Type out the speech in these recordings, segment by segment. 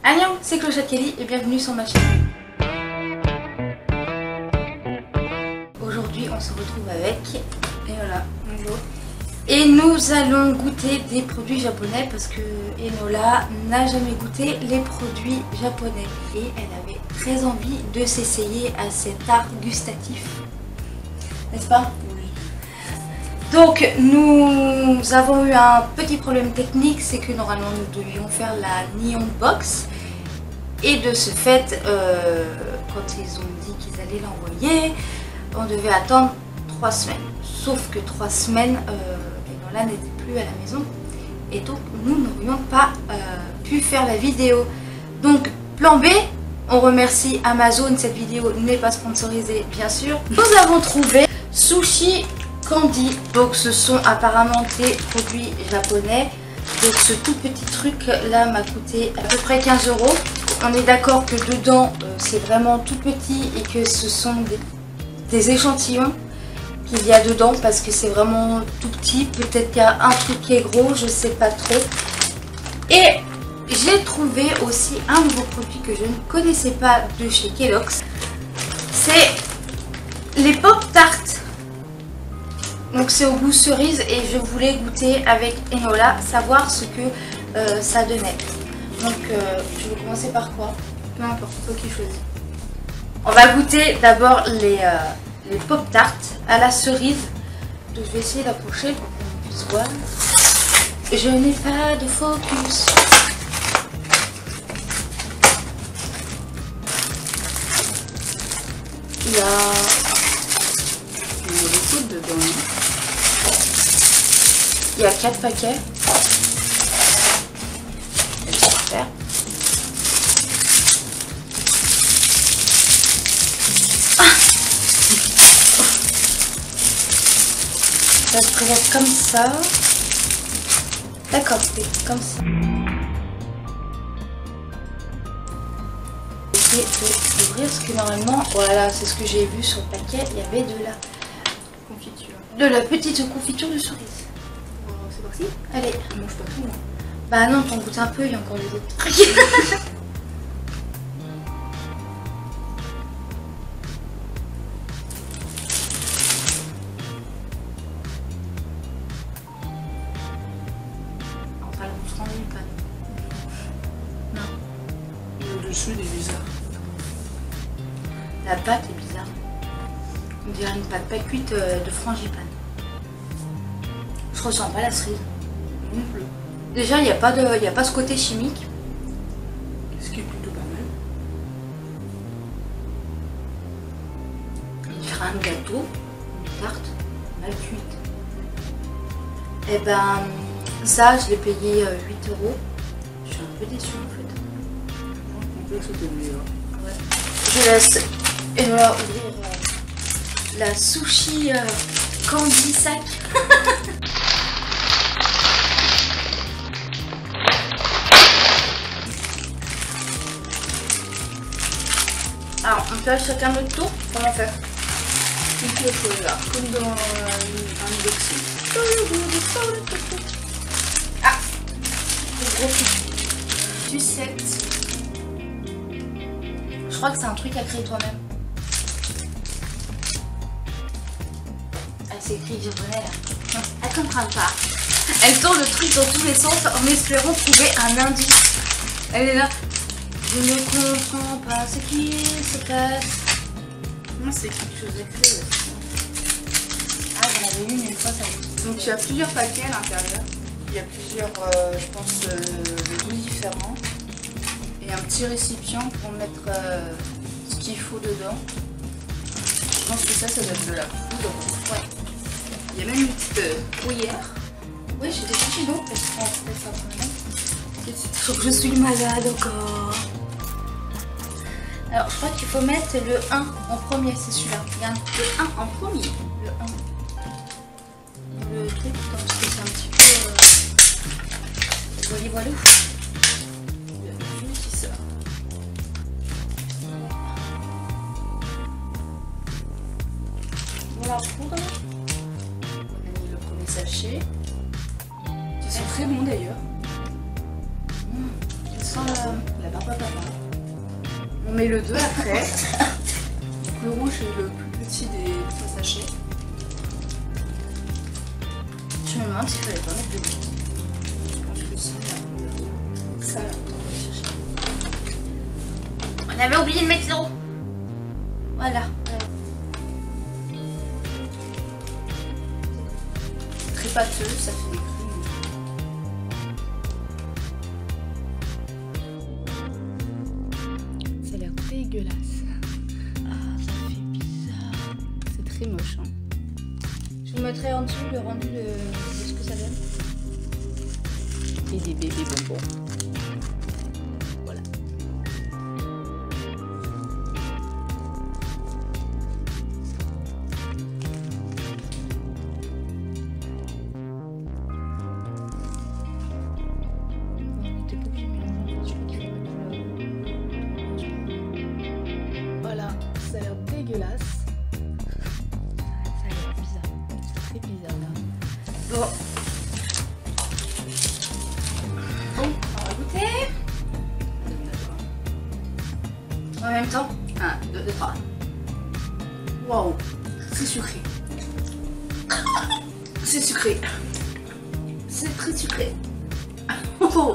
Annyeong, c'est Clochette Kelly et bienvenue sur ma chaîne. Aujourd'hui on se retrouve avec, et voilà, bonjour. Et nous allons goûter des produits japonais parce que Enola n'a jamais goûté les produits japonais. Et elle avait très envie de s'essayer à cet art gustatif. N'est-ce pas? Oui. Donc nous avons eu un petit problème technique, c'est que normalement nous devions faire la Nihon Box. Et de ce fait, quand ils ont dit qu'ils allaient l'envoyer, on devait attendre 3 semaines. Sauf que 3 semaines, Enola n'était plus à la maison. Et donc nous n'aurions pas pu faire la vidéo. Donc plan B, on remercie Amazon, cette vidéo n'est pas sponsorisée bien sûr. Nous avons trouvé Sushi Candy. Donc ce sont apparemment des produits japonais. Donc ce tout petit truc là m'a coûté à peu près 15 €. On est d'accord que dedans c'est vraiment tout petit et que ce sont des échantillons qu'il y a dedans parce que c'est vraiment tout petit. Peut-être qu'il y a un truc qui est gros, je sais pas trop. Et j'ai trouvé aussi un nouveau produit que je ne connaissais pas de chez Kellogg's. C'est les Pop Tarts. Donc c'est au goût cerise et je voulais goûter avec Enola, savoir ce que ça donnait. Donc je vais commencer par quoi? Peu importe, toi qui choisis. On va goûter d'abord les Pop Tarts à la cerise. Donc je vais essayer d'approcher pour qu'on puisse voir. Je n'ai pas de focus. Il y a beaucoup dedans. Il y a 4 paquets. Super. Ça se présente comme ça. D'accord, c'est comme ça. J'ai essayé d'ouvrir ce que normalement, voilà, c'est ce que j'ai vu sur le paquet, il y avait de la confiture. De la petite confiture de cerise. C'est parti? Allez. Je mange pas tout, moi. Bah non, t'en goûtes un peu, il y a encore les autres trucs. Enfin, le frangipane. Non. Le dessous il est bizarre. La pâte est bizarre. On dirait une pâte pas cuite de frangipane. Je ressens pas la cerise. Non plus. Déjà, il n'y a pas ce côté chimique. Ce qui est plutôt pas mal. On dirait un gâteau, une tarte mal cuite. Et ben, ça, je l'ai payé 8 €. Je suis un peu déçue en fait. Je pense que c'était meilleur. Ouais. Je laisse Enola ouvrir la sushi candy sac. Alors, on fait chacun notre tour. Comment faire? Une chose là, comme dans un unboxing. Ah, le gros sucette. Je crois que c'est un truc à créer toi-même. Ah, c'est écrit japonais là. Elle comprend pas. Elle tourne le truc dans tous les sens en espérant trouver un indice. Elle est là. Je ne comprends pas ce qui se passe. Non, c'est quelque chose d'écrit. Ah, j'en avais une fois, ça. Donc il y a plusieurs paquets à l'intérieur. Il y a plusieurs, je pense, de goûts différents. Et un petit récipient pour mettre ce qu'il faut dedans. Je pense que ça doit être de la poudre. Ouais. Il y a même une petite cuillère. Oui, j'ai des petits noms parce qu'on fait ça quand même. Sauf que je suis malade encore. Alors, je crois qu'il faut mettre le 1 en premier, c'est celui-là. Regarde, le 1 en premier. Le 1. Le truc, parce que c'est un petit peu... Voilà, voilà. Il y a une qui sort. Voilà, poudre. On a mis le premier sachet. Qui sont très bons d'ailleurs. Ça sent La barbe à papa. On met le 2 après. Le rouge est le plus petit des 3 sachets. Je me demande s'il fallait pas mettre de goût. Je pense que si. Ça, on avait oublié de mettre l'eau. Voilà. Très pâteux, ça fait des crumes. Ça a l'air dégueulasse. Ah, ça fait bizarre. C'est très moche. Hein. Je vous mettrai en dessous le rendu de ce que ça donne. Et des bébés bonbons. Voilà. Voilà, ça a l'air dégueulasse. Ça a l'air bizarre. C'est très bizarre là. Bon. On va goûter. En même temps. 1, 2, 3. Waouh, c'est sucré. C'est sucré. C'est très sucré. Oh.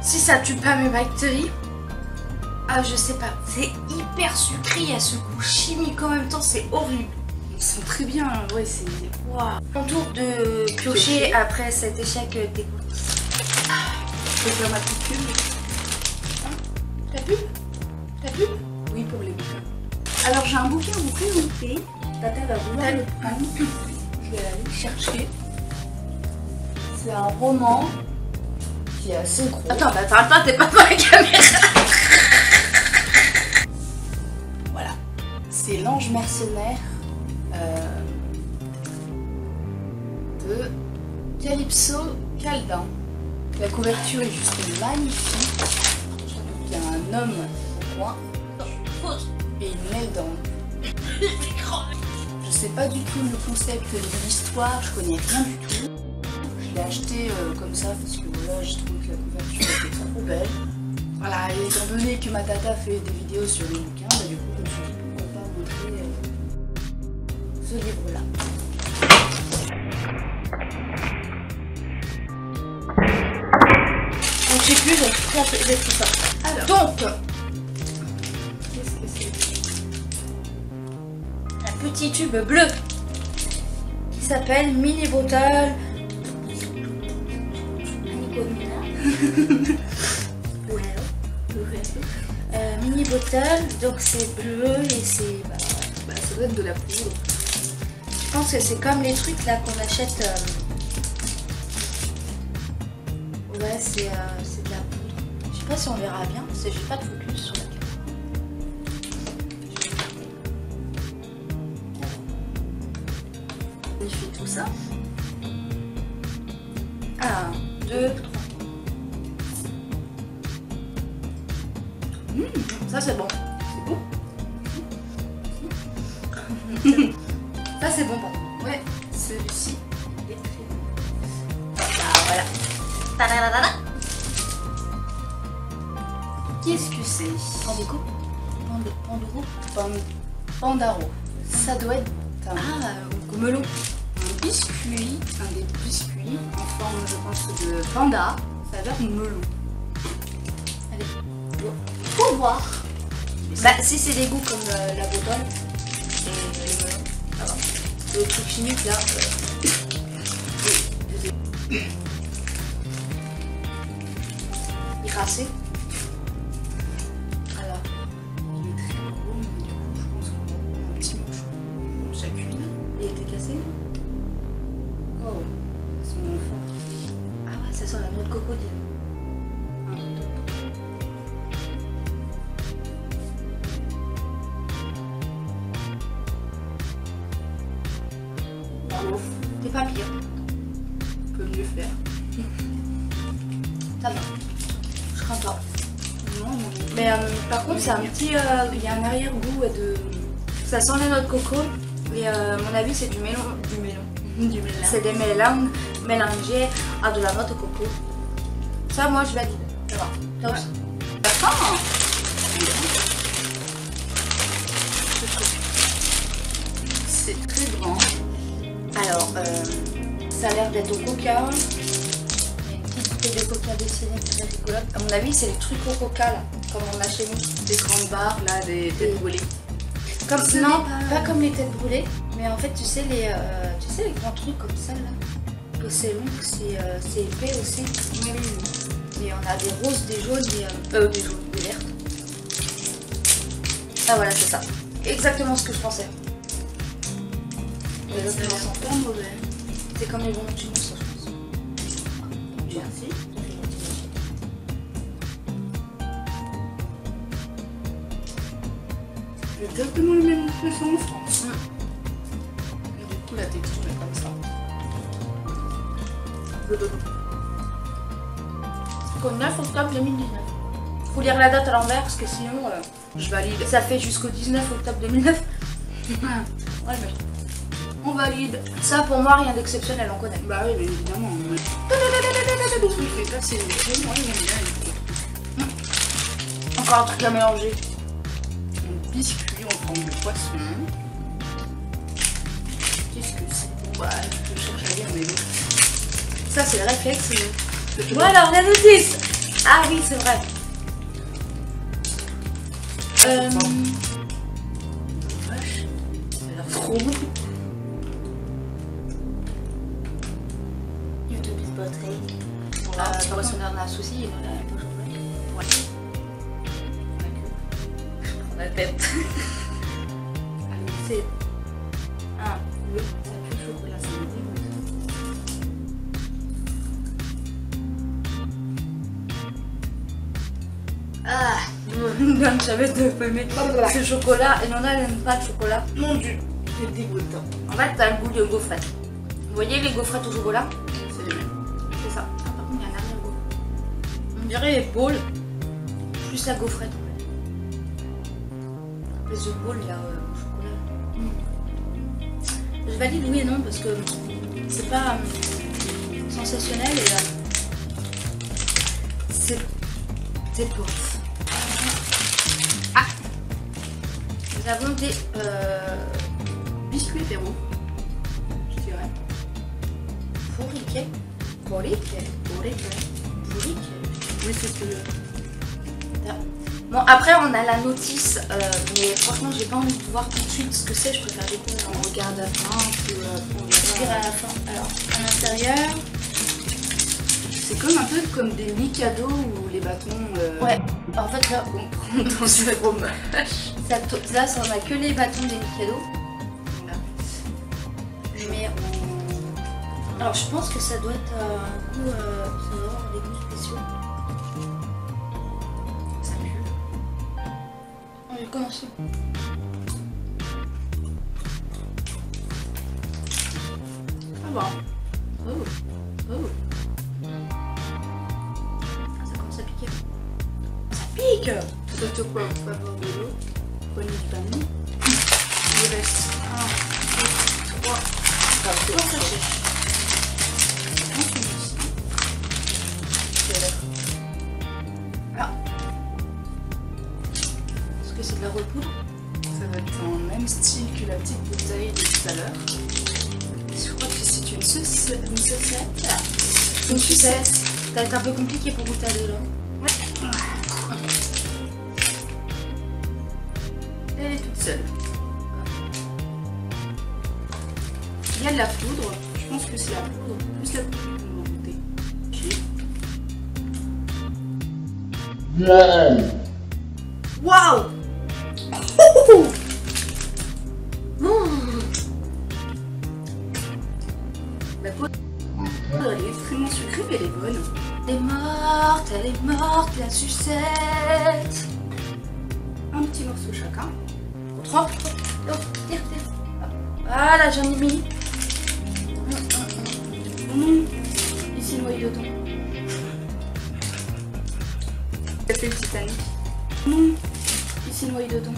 Si ça tue pas mes bactéries, ah je sais pas, c'est hyper sucré, il y a ce goût chimique en même temps, c'est horrible. Ils sont très bien, ouais, c'est... Waouh. Mon tour de piocher après cet échec des goûts. Je peux faire ma petite pub. Ta pub? Ta pub? Oui, pour les bouquins. Alors j'ai un bouquin à vous présenter. Tata va vouloir le prendre. Je vais aller le chercher. C'est un roman qui est assez gros. Attends, bah parle pas, t'es pas pour la caméra. Voilà. C'est L'Ange mercenaire de Calypso Caldin. La couverture est juste magnifique. Il y a un homme au coin et une aile dans. Je sais pas du tout le concept de l'histoire, je connais rien du tout. Je l'ai acheté comme ça parce que voilà, j'ai trouvé que la couverture était trop belle. Voilà, et étant donné que ma tata fait des vidéos sur les bouquins, bah, du coup je me suis dit pourquoi pas montrer ce livre-là. Donc j'ai plus, j'ai tout ça. Alors, Donc, qu'est-ce que c'est? un petit tube bleu qui s'appelle Mini Bottle. Mini Bottle, donc c'est bleu et c'est. Bah, ça doit être de la poudre. Je pense que c'est comme les trucs là qu'on achète. Ouais, c'est de la poudre. Je sais pas si on verra bien, parce que j'ai pas de focus sur la caméra. Il fait tout ça. 1, 2, 3. Ça c'est bon. C'est beau. Ça c'est bon par contre. Ouais, celui-ci est très bon. Ah voilà. Tadadadada. Qu'est-ce que c'est? Pandéco. Pandoro. Pandaro. Ça doit être un melon. biscuit, un des biscuits en forme, je pense, de panda. Ça a l'air de melon. Allez. Faut voir. Bah si c'est des goûts comme la botole et les melons, ça va. Le truc chimique là. Écrasé. Alors, il est très gros, mais du coup, je pense qu'on va prendre un petit morceau chacune. Il était cassé. Oh, c'est mon enfant. Ah ouais, ça sent la noix de crocodile. Bravo, T'es pas pire. on peut mieux faire. Ça va. Je crains pas. Non, non. Mais par contre, c'est un petit. Il y a un arrière-goût de. Ça sent la noix de coco. Et à mon avis, c'est du melon. Du melon. Du mélange. C'est des mélanges mélangés à de la noix de coco. Ça, moi, je valide. Ça va. Là aussi. Ah, c'est très grand. Alors, ça a l'air d'être au coca. Il y a une petite bouteille de coca dessinée très rigolote. À mon avis, c'est les trucs au coca, là, comme on a chez nous. Des grandes barres, là, des têtes brûlées. Comme, Ce non, n'est pas comme les têtes brûlées, mais en fait, tu sais, les grands trucs comme ça, là. Que c'est long, que c'est épais aussi. Oui. Et on a des roses, des jaunes, des jaunes, des vertes. Ah voilà, c'est ça. Exactement ce que je pensais. Ça sent pas mauvais. C'est comme les bons chinos, ça, je pense. Merci. C'est exactement le même que ça en France. Et du coup, la texture est comme ça. Jusqu'au 9 octobre 2019. Faut lire la date à l'envers parce que sinon Je valide. ça fait jusqu'au 19 octobre 2009. Ouais, mais On valide. Ça pour moi rien d'exceptionnel, on connaît. bah oui, mais évidemment. Ce truc là, c'est une moi j'aime bien. Encore un truc à mélanger. Un biscuit en forme de poisson. Qu'est-ce que c'est? Bon, bah, je cherche à lire, mais bon. Ça c'est le réflexe. Bon alors la notice. Ah oui c'est vrai. Vache, ça a l'air trop bon. YouTube is botté. Ah, Le poissonneur n'a un souci, il en a un peu changé. Ouais. Je prends la tête. C'est un bleu, ça pue le chocolat, ça me dégoûte. Ah, non, j'avais de aimer ce chocolat et Nona elle n'aime pas le chocolat. Mon dieu, c'est dégoûtant. En fait, t'as le goût de gaufrette. Vous voyez les gaufrettes au chocolat? C'est les mêmes. C'est ça. Ah, par contre, il y a un arrière-goût. On dirait les bowls plus la gaufrette en fait. Les œufs bowls là au chocolat. Je valide oui et non parce que c'est pas sensationnel et c'est bof. Ah, nous avons des Biscuit apéro, je dirais. pourriquets. Pourriquets. Oui, c'est ce que. Bon, après on a la notice, mais franchement j'ai pas envie de voir tout de suite ce que c'est, je préfère découvrir. On regarde à la fin, puis on Je dirais à la fin. Alors, à l'intérieur, c'est comme un peu comme des Mikado ou les bâtons. ouais, en fait là, Qu'on prend dans du fromage. là ça en a que les bâtons des Mikado, Voilà. mais alors je pense que ça doit être un goût, ça doit avoir des goûts spéciaux. Ça pue. On va commencer. Ah bon. Oh. Oh. Ça commence à piquer. Ça pique! Surtout quoi, pas boire de l'eau. Prenez du pain. Il reste 1, 2, 3. Ah, c'est bon, ça cherche. Ah, Est-ce que c'est de la repoudre? ça va être en même style que la petite bouteille de tout à l'heure. Je crois que c'est une sucette. Une sucette. Ça va être un peu compliqué pour goûter à de l'eau. Elle est toute seule. Il y a de la poudre. Je pense que c'est la poudre. Plus la poudre qu'on va goûter. Waouh! La poudre, elle est extrêmement sucrée, mais elle est bonne. Elle est morte, la sucette! Un petit morceau chacun. 3. Oh, tire. Voilà, j'en ai mis. Ici le noyau de thon. fait le Titanic. Non, il s'est noyé dedans.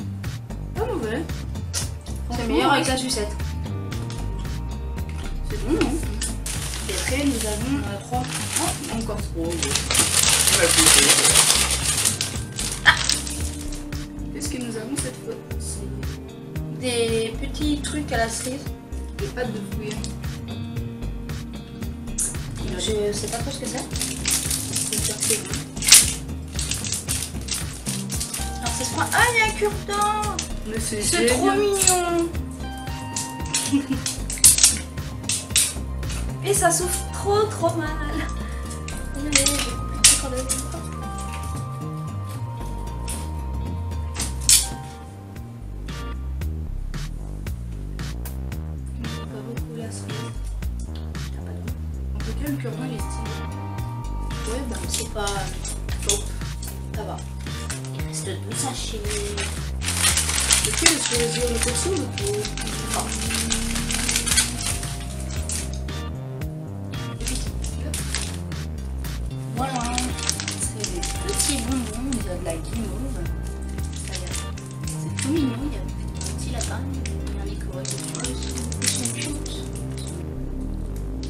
Pas mauvais. C'est meilleur avec la sucette. C'est bon, non? Et après, nous avons 3. Oh, encore 3. Ah. Qu'est-ce que nous avons cette fois-ci? Des petits trucs à la cerise. Des pâtes de fruits. Je sais pas trop ce que c'est. C'est bon. Alors ça se prend. Ah, il y a un cure-dent. Mais c'est trop mignon. Et ça souffle trop mal. Allez, je vais couper encore le temps. Pas beaucoup la cerise. T'as pas de goût. En tout cas, le cure-dent il est stylé. Ouais, bah c'est pas top. Ça va. Il reste 2 sachets. Ok, est-ce que je vais le poisson ou tout? Voilà, c'est des petits bonbons, il y a de la guimauve. C'est tout mignon, il y a des petits lapins, il y a un écureuil de ils sont cute.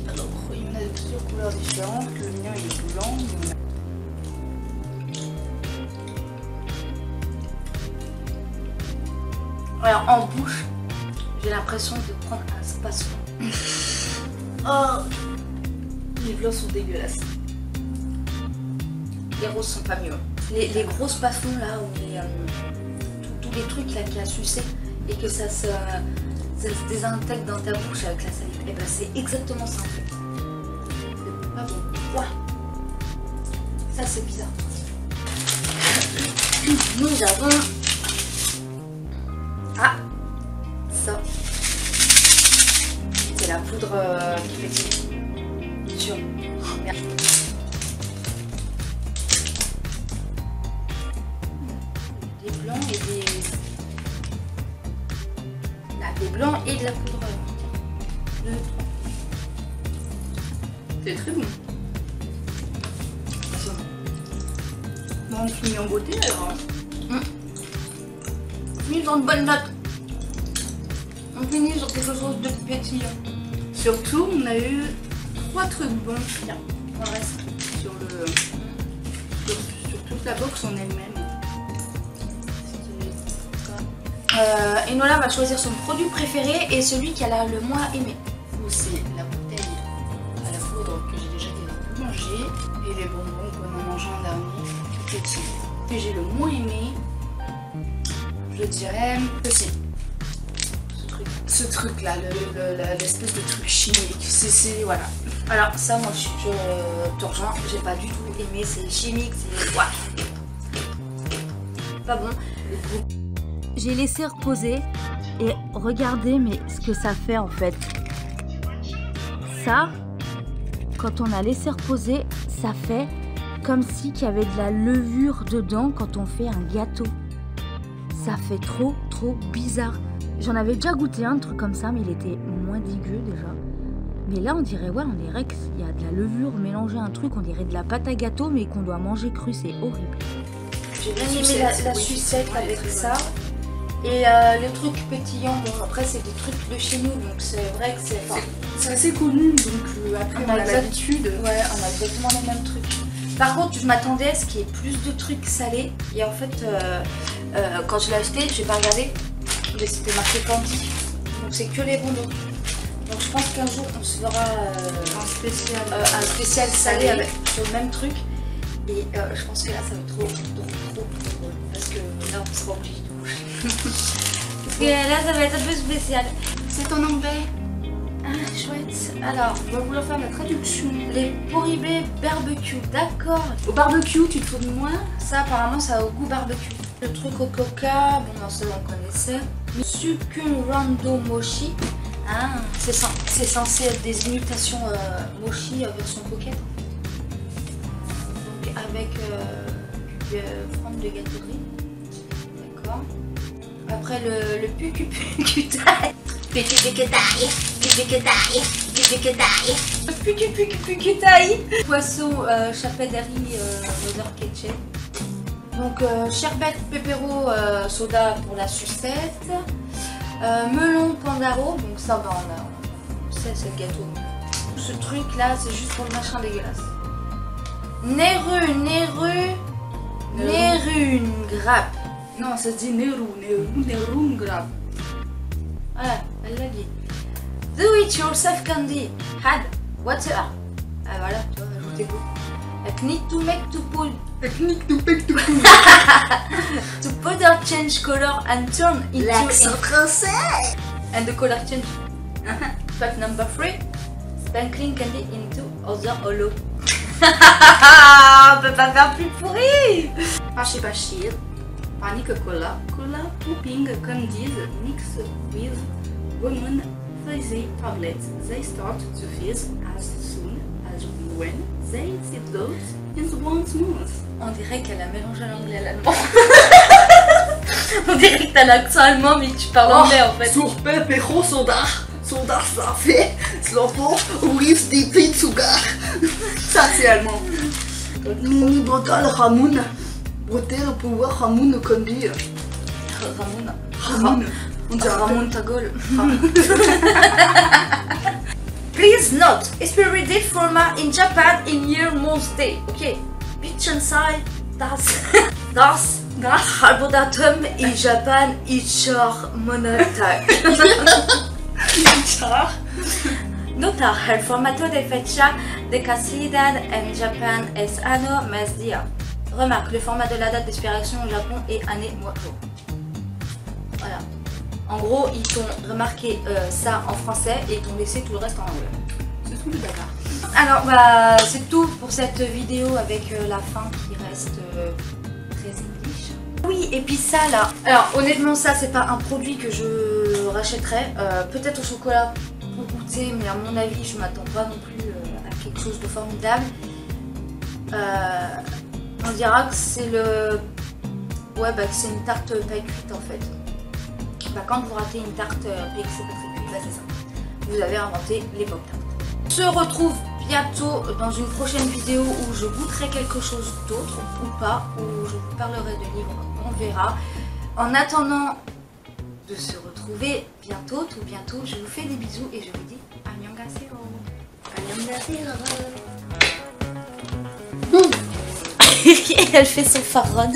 Alors, il y en a de plusieurs couleurs différentes. Le mien il est blanc. Alors en bouche, j'ai l'impression de prendre un spasme. Oh, Les blancs sont dégueulasses. les roses sont pas mieux. Les gros spasmons là, où tous les trucs là qui a sucé et que ça se désintègre dans ta bouche avec la salive, et ben c'est exactement ça en fait. C'est pas bon. Ouais. Ça c'est bizarre. Nous avons... Ah, ça. C'est la poudre qui fait sur. Merde. Des blancs et des... Là, des blancs et de la poudre. 2, 3. C'est très bon. Bon, on finit en beauté alors. Finit sur une bonne note. On finit sur quelque chose de pétillant. Surtout, on a eu 3 trucs bons. Bien, on reste. Sur toute la box en elle-même. Enola va choisir son produit préféré et celui qu'elle a le moins aimé. C'est la bouteille à la poudre que j'ai déjà mangé et les bonbons qu'on a mangé en dernier, petits. Que j'ai le moins aimé, je dirais ceci. Ce truc là, l'espèce de truc chimique. C'est voilà. Alors ça, moi je te rejoins, j'ai pas du tout aimé, c'est chimique, c'est... Ouais. Pas bon. J'ai laissé reposer et regardez mais ce que ça fait en fait. Ça, quand on a laissé reposer, ça fait comme si qu'il y avait de la levure dedans quand on fait un gâteau. Ça fait trop bizarre. J'en avais déjà goûté un truc comme ça mais il était moins dégueu déjà. Mais là on dirait qu'il y a de la levure mélangée à un truc, on dirait de la pâte à gâteau mais qu'on doit manger cru, c'est horrible. J'ai bien aimé la sucette avec ça. Et le truc pétillant, bon après c'est des trucs de chez nous donc c'est vrai que c'est assez connu donc après on a l'habitude. Ouais, on a exactement les mêmes trucs. Par contre je m'attendais à ce qu'il y ait plus de trucs salés et en fait quand je l'ai acheté j'ai pas regardé mais c'était marqué candy donc c'est que les bonbons. Donc je pense qu'un jour on se fera un spécial salé avec sur le même truc et je pense que là ça va être trop drôle parce que là on sera obligé de bouger. Parce que là ça va être un peu spécial. C'est en anglais. Ah chouette. Alors on va vouloir faire la traduction. Les poribé barbecue, d'accord. Au barbecue tu te fous de moi? Ça apparemment ça a au goût barbecue. Le truc au coca, bon ça on connaissait. Le Sukun Rando Mochi. Ah, c'est censé être des imitations mochi version coquette. Donc avec forme de gâteaurie. D'accord. Après le pucupucutai. Pucupucutai. Poisson chapellerie Mother Kitchen. Donc sherbet pepero soda pour la sucette. Melon pandaro, donc ça va, on sait c'est le gâteau. Ce truc là c'est juste pour le machin dégueulasse. Nerun grappe. Non, ça se dit Nerun grappe. Voilà, elle l'a dit. Do it yourself candy. Had water. Ah voilà, tu vois, ajoute tes goûts. Technique to make to pull. Technique to make to pull. To powder change color and turn into L'accent français. and the color change. Fact number 3. Sprinkling candy into other hollow. On peut pas faire plus pourri. Pashi Bashir. Panic cola. Cola popping candies mixed with women fizzy tablets. They start to fizz as soon as when they settle in 1 month. On dirait qu'elle a mélangé l'anglais à l'allemand. On dirait que t'as l'accent allemand mais que tu parles anglais en fait. Sur pepero soda. Soda ça fait slopo with deep sugar. Ça c'est allemand. Mini bottle Ramon. Bottle pour Ramon candy. Ramon. On dirait Ramon ta gueule. Please note, experimented format in Japan in year month day. Ok. Bitchensai, das Harbodatum in Japan Ichar Monotag. Nota, el formato de fecha de caducidad en Japan es ano, mes, dia. Remarque, le format de la date d'expiration au Japon est année, mois, jour. Voilà. En gros, ils t'ont remarqué ça en français et ils t'ont laissé tout le reste en anglais. C'est tout le bazar. Alors, bah, c'est tout pour cette vidéo avec la fin qui reste très English. Oui, et puis ça là. Alors, honnêtement, ça, c'est pas un produit que je rachèterais. Peut-être au chocolat pour goûter, mais à mon avis, je m'attends pas non plus à quelque chose de formidable. On dira que c'est le... Ouais, bah, que c'est une tarte pas cuite en fait. Bah, quand vous ratez une tarte et que c'est pas très cuite, bah, c'est ça. Vous avez inventé les pop tarts. On se retrouve bientôt dans une prochaine vidéo où je goûterai quelque chose d'autre ou pas, où je vous parlerai de livres, on verra. En attendant de se retrouver bientôt, tout bientôt, je vous fais des bisous et je vous dis annyeonghaseyo. Annyeonghaseyo. Elle fait son pharaon.